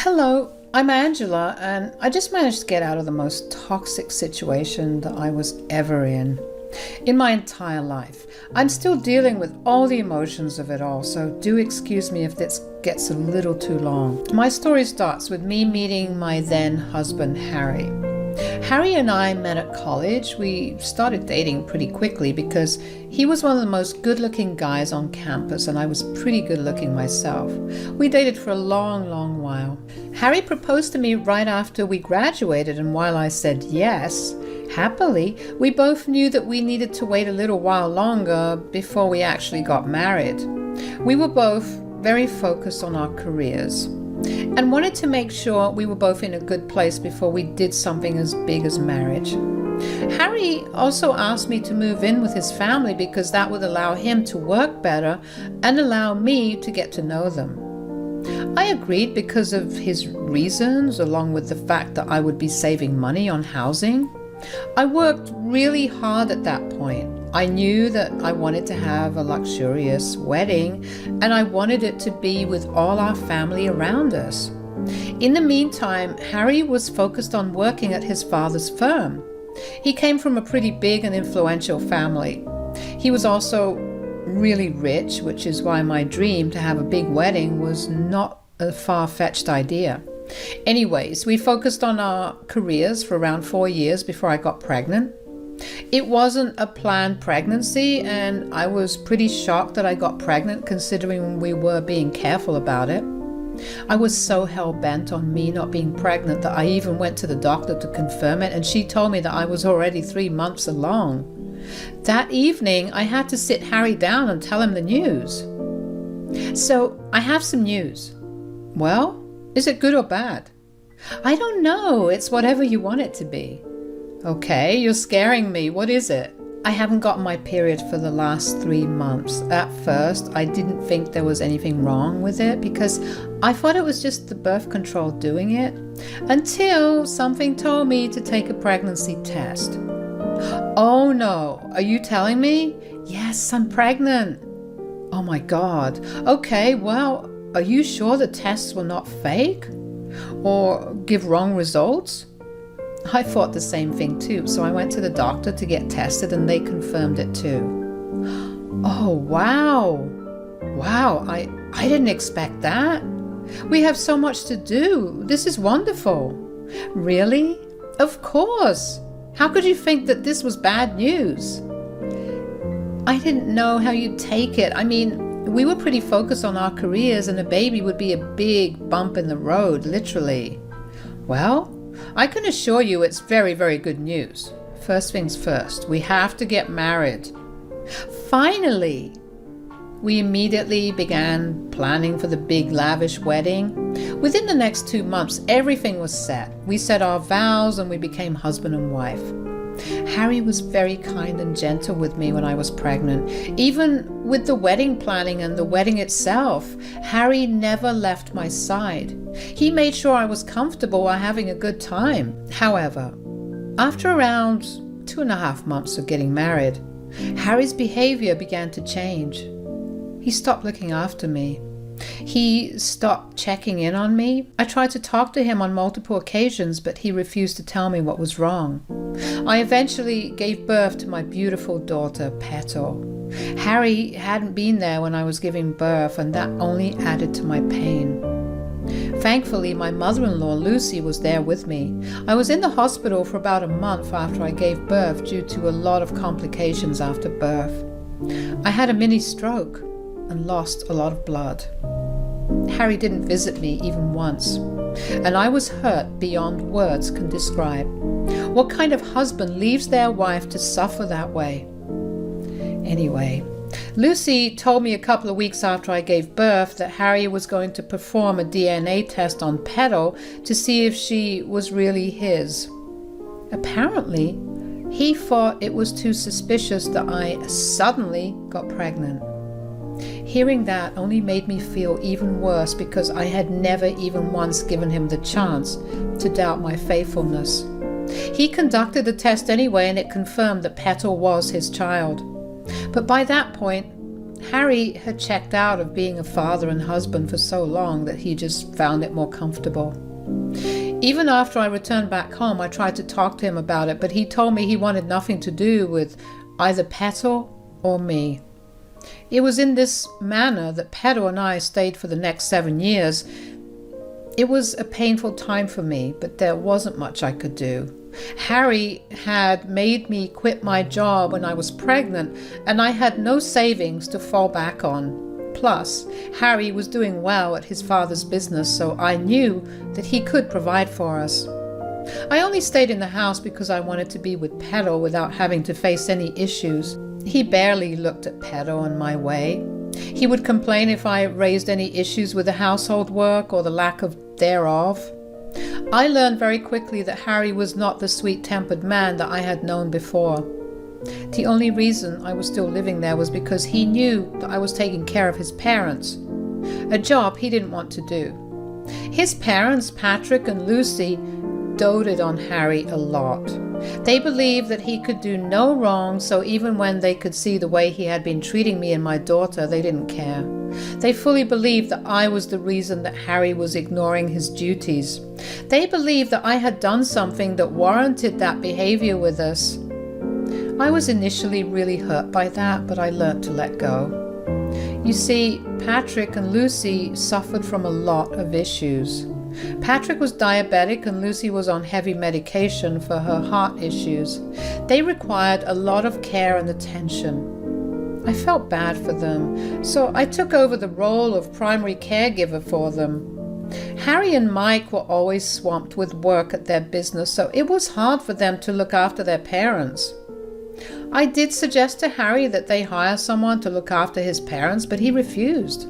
Hello, I'm Angela, and I just managed to get out of the most toxic situation that I was ever in my entire life. I'm still dealing with all the emotions of it all, so do excuse me if this gets a little too long. My story starts with me meeting my then husband, Harry. Harry and I met at college. We started dating pretty quickly because he was one of the most good-looking guys on campus and I was pretty good-looking myself. We dated for a long while. Harry proposed to me right after we graduated, and while I said yes, happily, we both knew that we needed to wait a little while longer before we actually got married. We were both very focused on our careers and wanted to make sure we were both in a good place before we did something as big as marriage. Harry also asked me to move in with his family because that would allow him to work better and allow me to get to know them. I agreed because of his reasons, along with the fact that I would be saving money on housing. I worked really hard at that point. I knew that I wanted to have a luxurious wedding, and I wanted it to be with all our family around us. In the meantime, Harry was focused on working at his father's firm. He came from a pretty big and influential family. He was also really rich, which is why my dream to have a big wedding was not a far-fetched idea. Anyways, we focused on our careers for around 4 years before I got pregnant. It wasn't a planned pregnancy, and I was pretty shocked that I got pregnant considering we were being careful about it. I was so hell-bent on me not being pregnant that I even went to the doctor to confirm it, and she told me that I was already 3 months along. That evening, I had to sit Harry down and tell him the news. So, I have some news. Well, is it good or bad? I don't know. It's whatever you want it to be. Okay, you're scaring me. What is it? I haven't gotten my period for the last 3 months. At first, I didn't think there was anything wrong with it because I thought it was just the birth control doing it, until something told me to take a pregnancy test. Oh no, are you telling me? Yes, I'm pregnant. Oh my God. Okay, well, are you sure the tests were not fake or give wrong results? I thought the same thing too, so I went to the doctor to get tested and they confirmed it too. Oh, wow. Wow, I didn't expect that. We have so much to do. This is wonderful. Really? Of course. How could you think that this was bad news? I didn't know how you'd take it. I mean, we were pretty focused on our careers and a baby would be a big bump in the road, literally. Well, I can assure you it's very good news. First things first, we have to get married. Finally! We immediately began planning for the big lavish wedding. Within the next 2 months, everything was set. We said our vows and we became husband and wife. Harry was very kind and gentle with me when I was pregnant. Even with the wedding planning and the wedding itself, Harry never left my side. He made sure I was comfortable while having a good time. However, after around 2.5 months of getting married, Harry's behavior began to change. He stopped looking after me. He stopped checking in on me. I tried to talk to him on multiple occasions, but he refused to tell me what was wrong. I eventually gave birth to my beautiful daughter, Petal. Harry hadn't been there when I was giving birth, and that only added to my pain. Thankfully, my mother-in-law, Lucy, was there with me. I was in the hospital for about a month after I gave birth due to a lot of complications after birth. I had a mini stroke and lost a lot of blood. Harry didn't visit me even once, and I was hurt beyond words can describe. What kind of husband leaves their wife to suffer that way? Anyway, Lucy told me a couple of weeks after I gave birth that Harry was going to perform a DNA test on Petal to see if she was really his. Apparently, he thought it was too suspicious that I suddenly got pregnant. Hearing that only made me feel even worse because I had never even once given him the chance to doubt my faithfulness. He conducted the test anyway, and it confirmed that Petal was his child. But by that point, Harry had checked out of being a father and husband for so long that he just found it more comfortable. Even after I returned back home, I tried to talk to him about it, but he told me he wanted nothing to do with either Petal or me. It was in this manner that Petal and I stayed for the next 7 years. It was a painful time for me, but there wasn't much I could do. Harry had made me quit my job when I was pregnant, and I had no savings to fall back on. Plus, Harry was doing well at his father's business, so I knew that he could provide for us. I only stayed in the house because I wanted to be with Petal without having to face any issues. He barely looked at Petal and my way. He would complain if I raised any issues with the household work or the lack of thereof. I learned very quickly that Harry was not the sweet-tempered man that I had known before. The only reason I was still living there was because he knew that I was taking care of his parents, a job he didn't want to do. His parents, Patrick and Lucy, doted on Harry a lot. They believed that he could do no wrong, so even when they could see the way he had been treating me and my daughter, they didn't care. They fully believed that I was the reason that Harry was ignoring his duties. They believed that I had done something that warranted that behavior with us. I was initially really hurt by that, but I learned to let go. You see, Patrick and Lucy suffered from a lot of issues. Patrick was diabetic and Lucy was on heavy medication for her heart issues. They required a lot of care and attention. I felt bad for them, so I took over the role of primary caregiver for them. Harry and Mike were always swamped with work at their business, so it was hard for them to look after their parents. I did suggest to Harry that they hire someone to look after his parents, but he refused.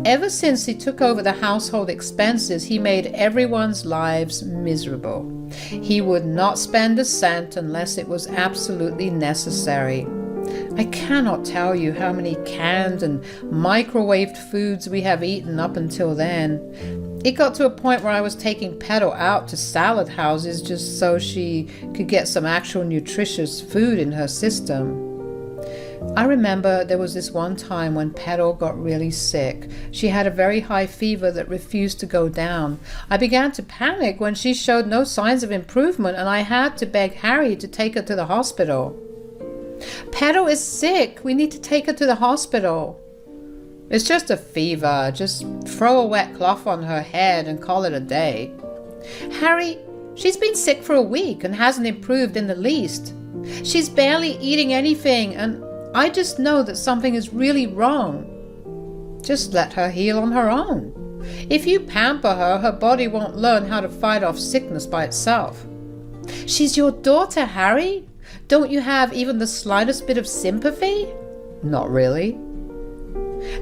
Ever since he took over the household expenses, he made everyone's lives miserable. He would not spend a cent unless it was absolutely necessary. I cannot tell you how many canned and microwaved foods we have eaten up until then. It got to a point where I was taking Petal out to salad houses just so she could get some actual nutritious food in her system. I remember there was this one time when Petal got really sick. She had a very high fever that refused to go down. I began to panic when she showed no signs of improvement, and I had to beg Harry to take her to the hospital. Petal is sick. We need to take her to the hospital. It's just a fever. Just throw a wet cloth on her head and call it a day. Harry, she's been sick for a week and hasn't improved in the least. She's barely eating anything, and I just know that something is really wrong. Just let her heal on her own. If you pamper her, her body won't learn how to fight off sickness by itself. She's your daughter, Harry. Don't you have even the slightest bit of sympathy? Not really.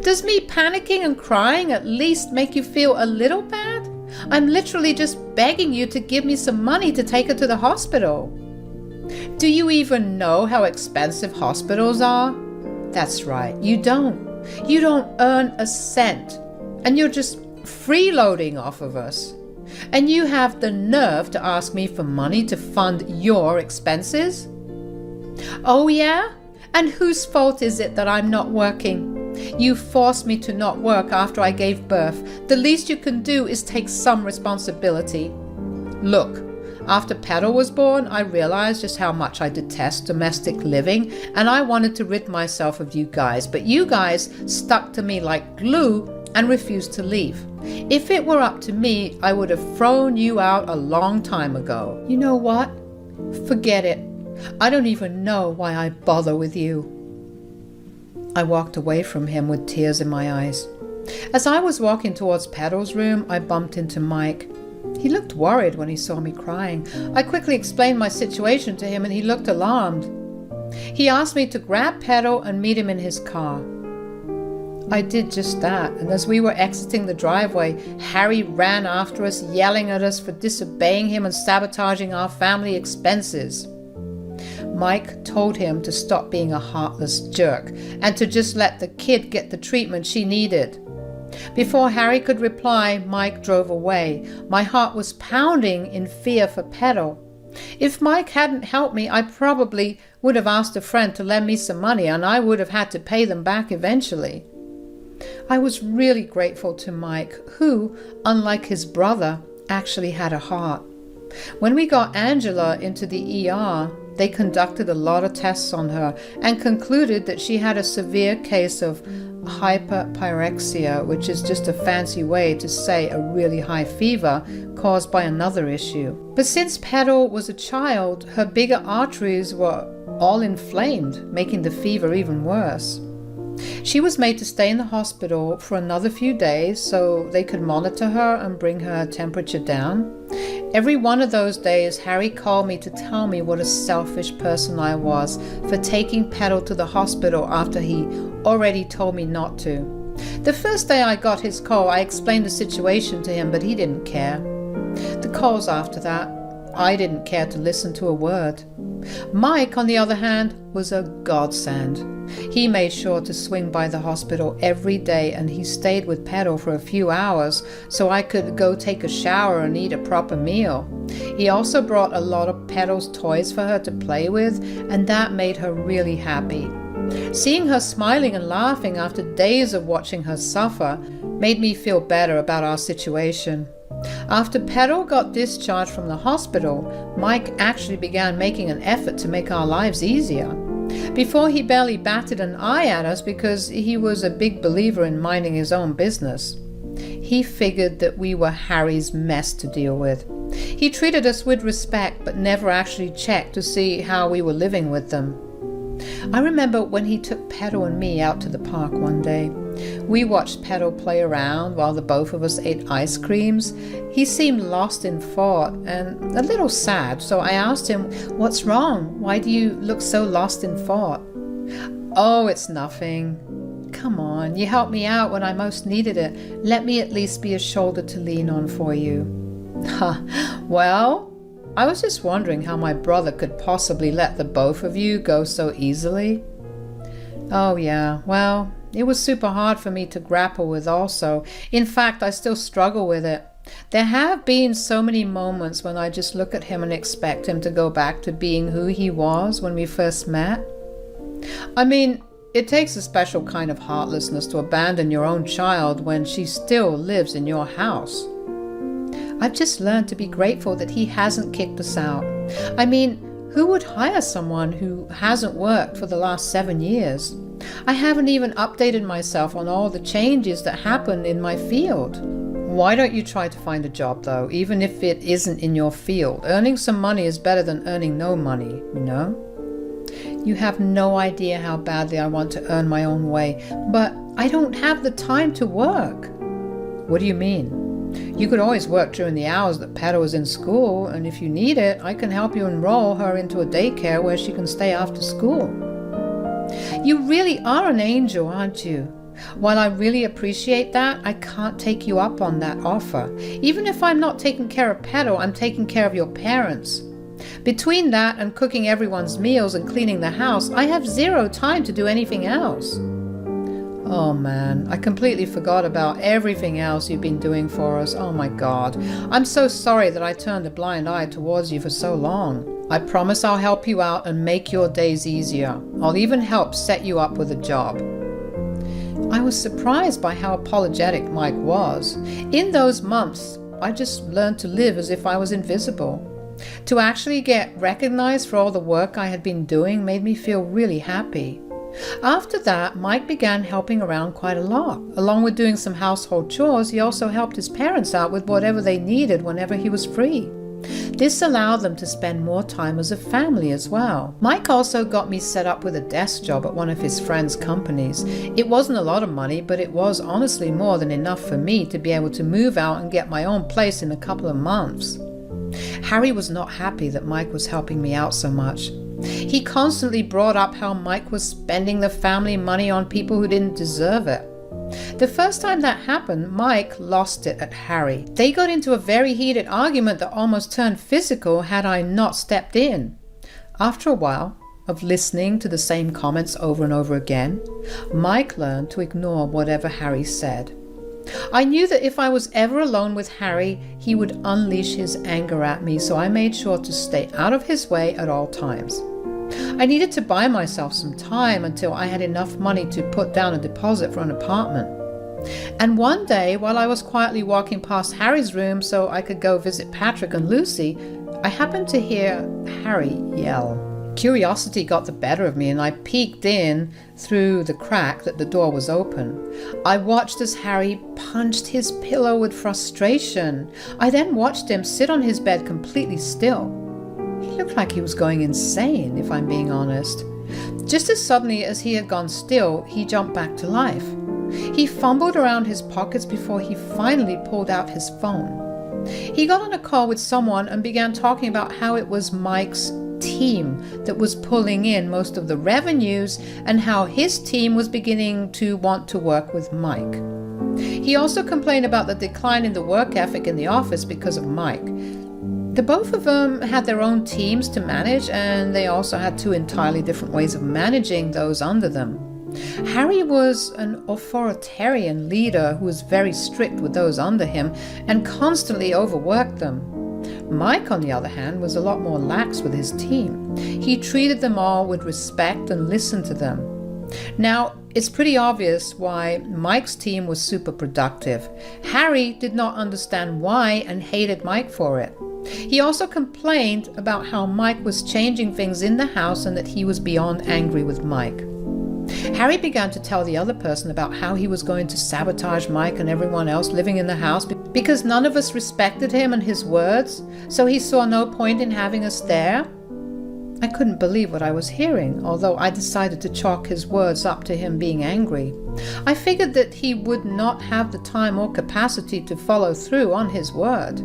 Does me panicking and crying at least make you feel a little bad? I'm literally just begging you to give me some money to take her to the hospital. Do you even know how expensive hospitals are? That's right, you don't. You don't earn a cent, and you're just freeloading off of us. And you have the nerve to ask me for money to fund your expenses? Oh yeah? And whose fault is it that I'm not working? You forced me to not work after I gave birth. The least you can do is take some responsibility. Look, after Petal was born, I realized just how much I detest domestic living, and I wanted to rid myself of you guys, but you guys stuck to me like glue and refused to leave. If it were up to me, I would have thrown you out a long time ago. You know what? Forget it. I don't even know why I bother with you. I walked away from him with tears in my eyes. As I was walking towards Petal's room, I bumped into Mike. He looked worried when he saw me crying. I quickly explained my situation to him and he looked alarmed. He asked me to grab Petal and meet him in his car. I did just that, and as we were exiting the driveway, Harry ran after us, yelling at us for disobeying him and sabotaging our family expenses. Mike told him to stop being a heartless jerk and to just let the kid get the treatment she needed. Before Harry could reply, Mike drove away. My heart was pounding in fear for Petal. If Mike hadn't helped me, I probably would have asked a friend to lend me some money, and I would have had to pay them back eventually. I was really grateful to Mike, who, unlike his brother, actually had a heart. When we got Angela into the ER, they conducted a lot of tests on her and concluded that she had a severe case of hyperpyrexia, which is just a fancy way to say a really high fever caused by another issue. But since Petal was a child, her bigger arteries were all inflamed, making the fever even worse. She was made to stay in the hospital for another few days so they could monitor her and bring her temperature down. Every one of those days, Harry called me to tell me what a selfish person I was for taking Petal to the hospital after he already told me not to. The first day I got his call, I explained the situation to him, but he didn't care. The calls after that, I didn't care to listen to a word. Mike, on the other hand, was a godsend. He made sure to swing by the hospital every day, and he stayed with Petal for a few hours so I could go take a shower and eat a proper meal. He also brought a lot of Petal's toys for her to play with, and that made her really happy. Seeing her smiling and laughing after days of watching her suffer made me feel better about our situation. After Petal got discharged from the hospital, Mike actually began making an effort to make our lives easier. Before, he barely batted an eye at us because he was a big believer in minding his own business. He figured that we were Harry's mess to deal with. He treated us with respect but never actually checked to see how we were living with them. I remember when he took Petal and me out to the park one day. We watched Petal play around while the both of us ate ice creams. He seemed lost in thought and a little sad, so I asked him, "What's wrong? Why do you look so lost in thought?" "Oh, it's nothing. Come on, you helped me out when I most needed it. Let me at least be a shoulder to lean on for you." Well, I was just wondering how my brother could possibly let the both of you go so easily. Oh yeah, well, it was super hard for me to grapple with also. In fact, I still struggle with it. There have been so many moments when I just look at him and expect him to go back to being who he was when we first met. I mean, it takes a special kind of heartlessness to abandon your own child when she still lives in your house. I've just learned to be grateful that he hasn't kicked us out. I mean, who would hire someone who hasn't worked for the last 7 years? I haven't even updated myself on all the changes that happen in my field. Why don't you try to find a job though, even if it isn't in your field? Earning some money is better than earning no money, you know? You have no idea how badly I want to earn my own way, but I don't have the time to work. What do you mean? You could always work during the hours that Petal is in school, and if you need it, I can help you enroll her into a daycare where she can stay after school. You really are an angel, aren't you? While I really appreciate that, I can't take you up on that offer. Even if I'm not taking care of Petal, I'm taking care of your parents. Between that and cooking everyone's meals and cleaning the house, I have zero time to do anything else. Oh man, I completely forgot about everything else you've been doing for us. Oh my God. I'm so sorry that I turned a blind eye towards you for so long. I promise I'll help you out and make your days easier. I'll even help set you up with a job. I was surprised by how apologetic Mike was. In those months, I just learned to live as if I was invisible. To actually get recognized for all the work I had been doing made me feel really happy. After that, Mike began helping around quite a lot. Along with doing some household chores, he also helped his parents out with whatever they needed whenever he was free. This allowed them to spend more time as a family as well. Mike also got me set up with a desk job at one of his friends' companies. It wasn't a lot of money, but it was honestly more than enough for me to be able to move out and get my own place in a couple of months. Harry was not happy that Mike was helping me out so much. He constantly brought up how Mike was spending the family money on people who didn't deserve it. The first time that happened, Mike lost it at Harry. They got into a very heated argument that almost turned physical had I not stepped in. After a while of listening to the same comments over and over again, Mike learned to ignore whatever Harry said. I knew that if I was ever alone with Harry, he would unleash his anger at me, so I made sure to stay out of his way at all times. I needed to buy myself some time until I had enough money to put down a deposit for an apartment. And one day, while I was quietly walking past Harry's room so I could go visit Patrick and Lucy, I happened to hear Harry yell. Curiosity got the better of me and I peeked in through the crack that the door was open. I watched as Harry punched his pillow with frustration. I then watched him sit on his bed completely still. He looked like he was going insane, if I'm being honest. Just as suddenly as he had gone still, he jumped back to life. He fumbled around his pockets before he finally pulled out his phone. He got on a call with someone and began talking about how it was Mike's team that was pulling in most of the revenues and how his team was beginning to want to work with Mike. He also complained about the decline in the work ethic in the office because of Mike. The both of them had their own teams to manage, and they also had two entirely different ways of managing those under them. Harry was an authoritarian leader who was very strict with those under him and constantly overworked them. Mike, on the other hand, was a lot more lax with his team. He treated them all with respect and listened to them. Now, it's pretty obvious why Mike's team was super productive. Harry did not understand why and hated Mike for it. He also complained about how Mike was changing things in the house and that he was beyond angry with Mike. Harry began to tell the other person about how he was going to sabotage Mike and everyone else living in the house because none of us respected him and his words, so he saw no point in having us there. I couldn't believe what I was hearing, although I decided to chalk his words up to him being angry. I figured that he would not have the time or capacity to follow through on his word.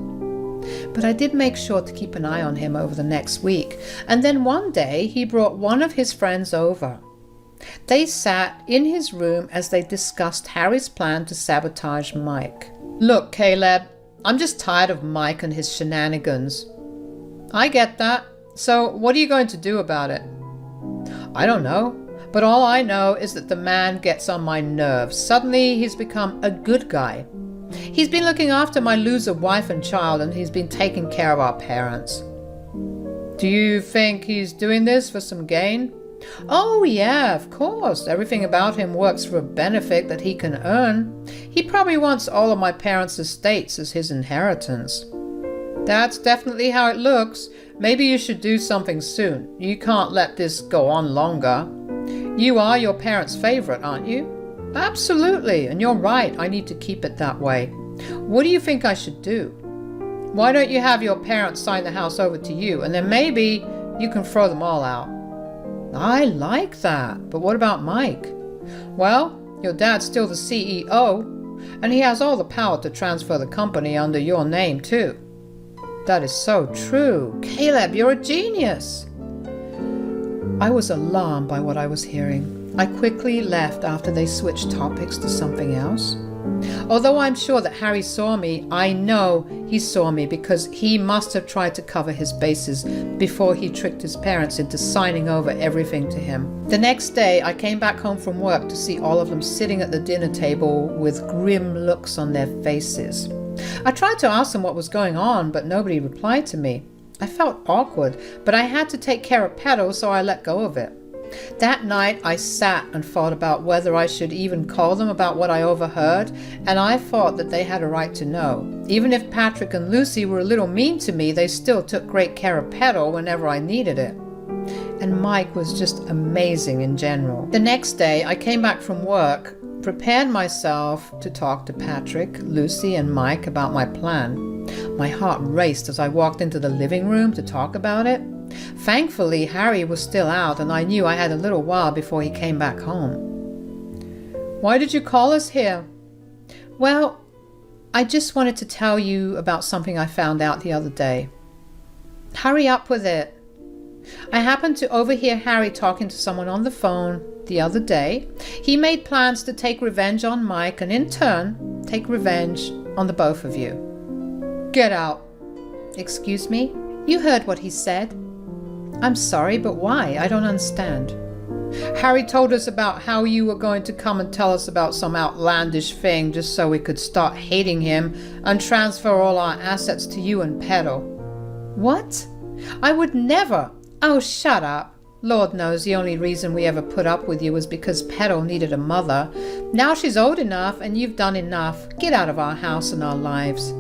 But I did make sure to keep an eye on him over the next week, and then one day he brought one of his friends over. They sat in his room as they discussed Harry's plan to sabotage Mike. "Look, Caleb, I'm just tired of Mike and his shenanigans." "I get that. So what are you going to do about it?" "I don't know. But all I know is that the man gets on my nerves. Suddenly he's become a good guy. He's been looking after my loser wife and child, and he's been taking care of our parents." "Do you think he's doing this for some gain?" "Oh yeah, of course. Everything about him works for a benefit that he can earn. He probably wants all of my parents' estates as his inheritance." "That's definitely how it looks. Maybe you should do something soon. You can't let this go on longer. You are your parents' favorite, aren't you?" "Absolutely, and you're right. I need to keep it that way. What do you think I should do?" "Why don't you have your parents sign the house over to you, and then maybe you can throw them all out." "I like that, but what about Mike?" "Well, your dad's still the CEO, and he has all the power to transfer the company under your name too." "That is so true. Caleb, you're a genius." I was alarmed by what I was hearing. I quickly left after they switched topics to something else. Although I'm sure that Harry saw me, I know he saw me because he must have tried to cover his bases before he tricked his parents into signing over everything to him. The next day, I came back home from work to see all of them sitting at the dinner table with grim looks on their faces. I tried to ask them what was going on, but nobody replied to me. I felt awkward, but I had to take care of Pedro, so I let go of it. That night, I sat and thought about whether I should even call them about what I overheard, and I thought that they had a right to know. Even if Patrick and Lucy were a little mean to me, they still took great care of Pedro whenever I needed it. And Mike was just amazing in general. The next day, I came back from work, prepared myself to talk to Patrick, Lucy, and Mike about my plan. My heart raced as I walked into the living room to talk about it. Thankfully, Harry was still out, and I knew I had a little while before he came back home. "Why did you call us here?" "Well, I just wanted to tell you about something I found out the other day." "Hurry up with it." "I happened to overhear Harry talking to someone on the phone the other day. He made plans to take revenge on Mike and in turn take revenge on the both of you." "Get out." "Excuse me? You heard what he said." "I'm sorry, but why? I don't understand." Harry told us about how you were going to come and tell us about some outlandish thing just so we could start hating him and transfer all our assets to you and Petal. What? I would never. Oh, shut up. Lord knows the only reason we ever put up with you was because Petal needed a mother. Now she's old enough and you've done enough. Get out of our house and our lives.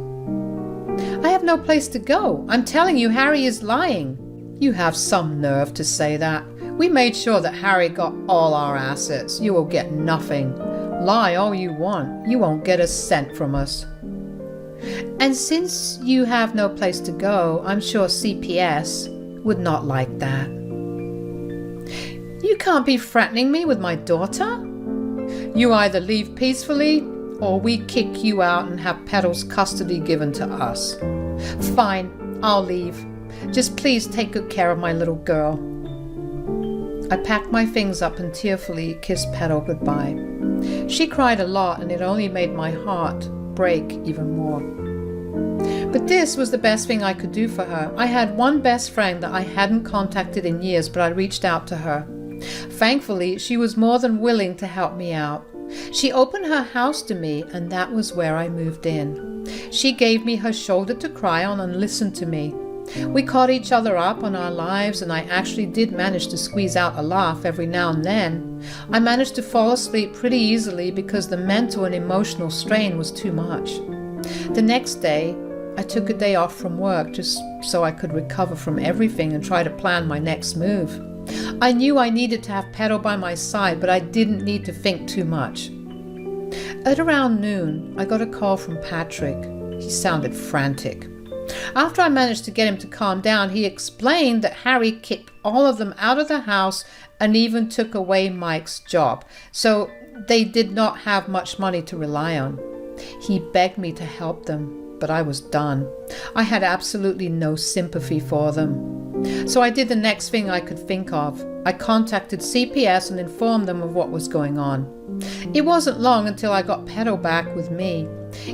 I have no place to go. I'm telling you, Harry is lying. You have some nerve to say that. We made sure that Harry got all our assets. You will get nothing. Lie all you want. You won't get a cent from us. And since you have no place to go, I'm sure CPS would not like that. You can't be threatening me with my daughter. You either leave peacefully or we kick you out and have Petal's custody given to us. Fine, I'll leave. Just please take good care of my little girl. I packed my things up and tearfully kissed Petal goodbye. She cried a lot and it only made my heart break even more. But this was the best thing I could do for her. I had one best friend that I hadn't contacted in years, but I reached out to her. Thankfully, she was more than willing to help me out. She opened her house to me, and that was where I moved in. She gave me her shoulder to cry on and listened to me. We caught each other up on our lives, and I actually did manage to squeeze out a laugh every now and then. I managed to fall asleep pretty easily because the mental and emotional strain was too much. The next day, I took a day off from work just so I could recover from everything and try to plan my next move. I knew I needed to have Petal by my side, but I didn't need to think too much. At around noon, I got a call from Patrick. He sounded frantic. After I managed to get him to calm down, he explained that Harry kicked all of them out of the house and even took away Mike's job, so they did not have much money to rely on. He begged me to help them, but I was done. I had absolutely no sympathy for them. So I did the next thing I could think of. I contacted CPS and informed them of what was going on. It wasn't long until I got Petal back with me.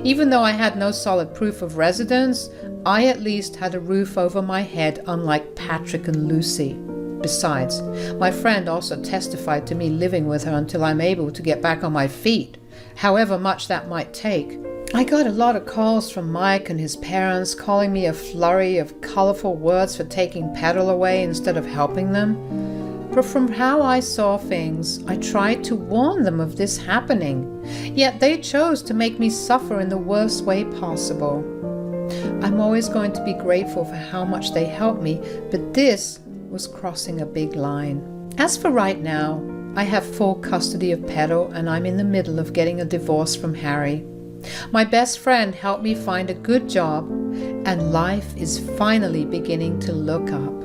Even though I had no solid proof of residence, I at least had a roof over my head, unlike Patrick and Lucy. Besides, my friend also testified to me living with her until I'm able to get back on my feet, however much that might take. I got a lot of calls from Mike and his parents calling me a flurry of colorful words for taking Petal away instead of helping them. But from how I saw things, I tried to warn them of this happening, yet they chose to make me suffer in the worst way possible. I'm always going to be grateful for how much they helped me, but this was crossing a big line. As for right now, I have full custody of Petal and I'm in the middle of getting a divorce from Harry. My best friend helped me find a good job, and life is finally beginning to look up.